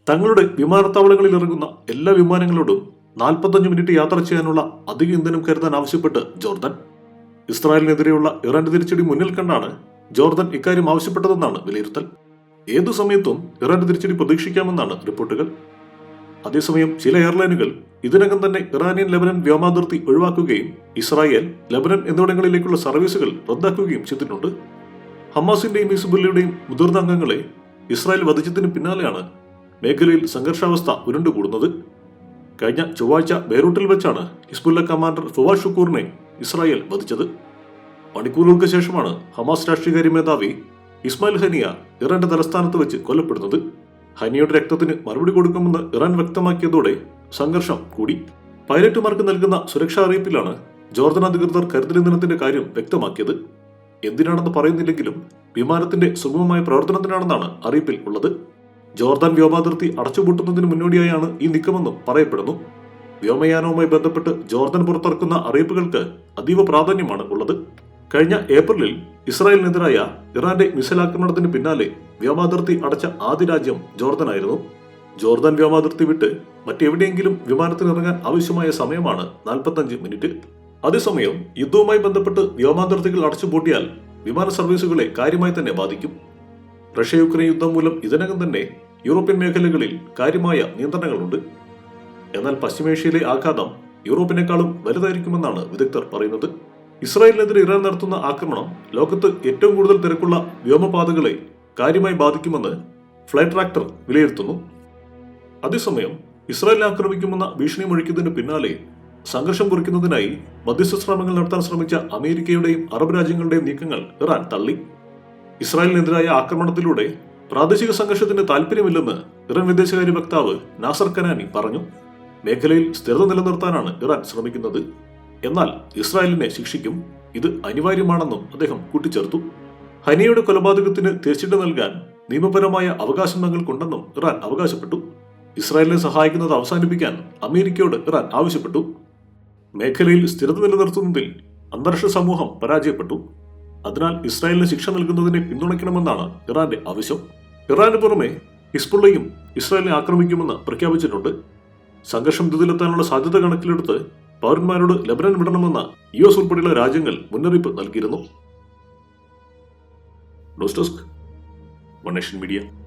തങ്ങളുടെ വിമാനത്താവളങ്ങളിൽ ഇറങ്ങുന്ന എല്ലാ വിമാനങ്ങളോടും 45 മിനിറ്റ് യാത്ര ചെയ്യാനുള്ള അധിക ഇന്ധനം കരുതാൻ ആവശ്യപ്പെട്ട് ജോർദൻ. ഇസ്രായേലിനെതിരെയുള്ള ഇറാന്റെ തിരിച്ചടി മുന്നിൽ കണ്ടാണ് ജോർദൻ ഇക്കാര്യം ആവശ്യപ്പെട്ടതെന്നാണ് വിലയിരുത്തൽ. ഏതു സമയത്തും ഇറാന്റെ തിരിച്ചടി പ്രതീക്ഷിക്കാമെന്നാണ് റിപ്പോർട്ടുകൾ. അതേസമയം ചില എയർലൈനുകൾ ഇതിനകം തന്നെ ഇറാനിയൻ ലെബനൻ വ്യോമാതിർത്തി ഒഴിവാക്കുകയും ഇസ്രായേൽ, ലെബനൻ എന്നിവിടങ്ങളിലേക്കുള്ള സർവീസുകൾ റദ്ദാക്കുകയും ചെയ്തിട്ടുണ്ട്. ഹമാസിന്റെയും ഹിസ്ബുല്ലയുടെയും മുതിർന്ന അംഗങ്ങളെ ഇസ്രായേൽ വധിച്ചതിന് പിന്നാലെയാണ് മേഖലയിൽ സംഘർഷാവസ്ഥ ഉരുണ്ടുകൂടുന്നത്. കഴിഞ്ഞ ചൊവ്വാഴ്ച ബെയ്റൂട്ടിൽ വെച്ചാണ് ഹിസ്ബുല്ല കമാൻഡർ ഫവാദ് ഷുക്കൂറിനെ ഇസ്രായേൽ വധിച്ചത്. മണിക്കൂറുകൾക്ക് ശേഷമാണ് ഹമാസ് രാഷ്ട്രീയകാര്യ മേധാവി ഇസ്മായിൽ ഹനിയ ഇറാന്റെ തലസ്ഥാനത്ത് വെച്ച് കൊല്ലപ്പെടുന്നത്. ഹനിയുടെ രക്തത്തിന് മറുപടി കൊടുക്കുമെന്ന് ഇറാൻ വ്യക്തമാക്കിയതോടെ സംഘർഷം കൂടി. പൈലറ്റുമാർക്ക് നൽകുന്ന സുരക്ഷാ അറിയിപ്പിലാണ് ജോർദൻ അധികൃതർ കരുതലിന്ധനത്തിന്റെ കാര്യം വ്യക്തമാക്കിയത്. എന്തിനാണെന്ന് പറയുന്നില്ലെങ്കിലും വിമാനത്തിന്റെ സുഗമമായ പ്രവർത്തനത്തിനാണെന്നാണ് അറിയിപ്പിൽ ഉള്ളത്. ജോർദാൻ വ്യോമാതിർത്തി അടച്ചുപൂട്ടുന്നതിന് മുന്നോടിയായാണ് ഈ നീക്കമെന്നും പറയപ്പെടുന്നു. വ്യോമയാനവുമായി ബന്ധപ്പെട്ട് ജോർദൻ പുറത്തിറക്കുന്ന അറിയിപ്പുകൾക്ക് അതീവ പ്രാധാന്യമാണ് ഉള്ളത്. കഴിഞ്ഞ ഏപ്രിലിൽ ഇസ്രായേലിനെതിരായ ഇറാന്റെ മിസൈൽ ആക്രമണത്തിന് പിന്നാലെ വ്യോമാതിർത്തി അടച്ച ആദ്യ രാജ്യം ജോർദനായിരുന്നു. ജോർദാൻ വ്യോമാതിർത്തി വിട്ട് മറ്റെവിടെയെങ്കിലും വിമാനത്തിനിറങ്ങാൻ ആവശ്യമായ സമയമാണ് 45 മിനിറ്റ്. അതേസമയം യുദ്ധവുമായി ബന്ധപ്പെട്ട് വ്യോമാതിർത്തികൾ അടച്ചുപൂട്ടിയാൽ വിമാന സർവീസുകളെ കാര്യമായി തന്നെ ബാധിക്കും. റഷ്യ യുക്രൈൻ യുദ്ധം മൂലം ഇതിനകം തന്നെ യൂറോപ്യൻ മേഖലകളിൽ കാര്യമായ നിയന്ത്രണങ്ങളുണ്ട്. എന്നാൽ പശ്ചിമേഷ്യയിലെ ആഘാതം യൂറോപ്പിനേക്കാളും വലുതായിരിക്കുമെന്നാണ് വിദഗ്ധർ പറയുന്നത്. ഇസ്രായേലിനെതിരെ ഇറാൻ നടത്തുന്ന ആക്രമണം ലോകത്ത് ഏറ്റവും കൂടുതൽ തിരക്കുള്ള വ്യോമപാതകളെ കാര്യമായി ബാധിക്കുമെന്ന് ഫ്ലൈറ്റ് ട്രാക്കർ വിലയിരുത്തുന്നു. അതേസമയം ഇസ്രായേലിനെ ആക്രമിക്കുമെന്ന ഭീഷണി മുഴക്കിയതിന് പിന്നാലെ സംഘർഷം കുറയ്ക്കുന്നതിനായി മധ്യസ്ഥ ശ്രമങ്ങൾ നടത്താൻ ശ്രമിച്ച അമേരിക്കയുടെയും അറബ് രാജ്യങ്ങളുടെയും നീക്കങ്ങൾ ഇറാൻ തള്ളി. ഇസ്രായേലിനെതിരായ ആക്രമണത്തിലൂടെ പ്രാദേശിക സംഘർഷത്തിന് താല്പര്യമില്ലെന്ന് ഇറാൻ വിദേശകാര്യ വക്താവ് നാസർ കനാനി പറഞ്ഞു. മേഖലയിൽ സ്ഥിരത നിലനിർത്താനാണ് ഇറാൻ ശ്രമിക്കുന്നത്. എന്നാൽ ഇസ്രായേലിനെ ശിക്ഷിക്കും, ഇത് അനിവാര്യമാണെന്നും അദ്ദേഹം കൂട്ടിച്ചേർത്തു. ഹനിയയുടെ കൊലപാതകത്തിന് തിരിച്ചടി നൽകാൻ നിയമപരമായ അവകാശം തങ്ങൾക്കുണ്ടെന്നും ഇറാൻ അവകാശപ്പെട്ടു. ഇസ്രായേലിനെ സഹായിക്കുന്നത് അവസാനിപ്പിക്കാൻ അമേരിക്കയോട് ഇറാൻ ആവശ്യപ്പെട്ടു. മേഖലയിൽ സ്ഥിരത നിലനിർത്തുന്നതിൽ അന്താരാഷ്ട്ര സമൂഹം പരാജയപ്പെട്ടു. അതിനാൽ ഇസ്രായേലിന് ശിക്ഷ നൽകുന്നതിനെ പിന്തുണയ്ക്കണമെന്നാണ് ഇറാന്റെ ആവശ്യം. ഇറാന് പുറമെ ഹിസ്ബുള്ളയും ഇസ്രായേലിനെ ആക്രമിക്കുമെന്ന് പ്രഖ്യാപിച്ചിട്ടുണ്ട്. സംഘർഷം ദ്രുതത്തിലെത്താനുള്ള സാധ്യത കണക്കിലെടുത്ത് പൗരന്മാരോട് ലെബനൻ വിടണമെന്ന് US ഉൾപ്പെടെയുള്ള രാജ്യങ്ങൾ മുന്നറിയിപ്പ് നൽകിയിരുന്നു. News desk, one nation media.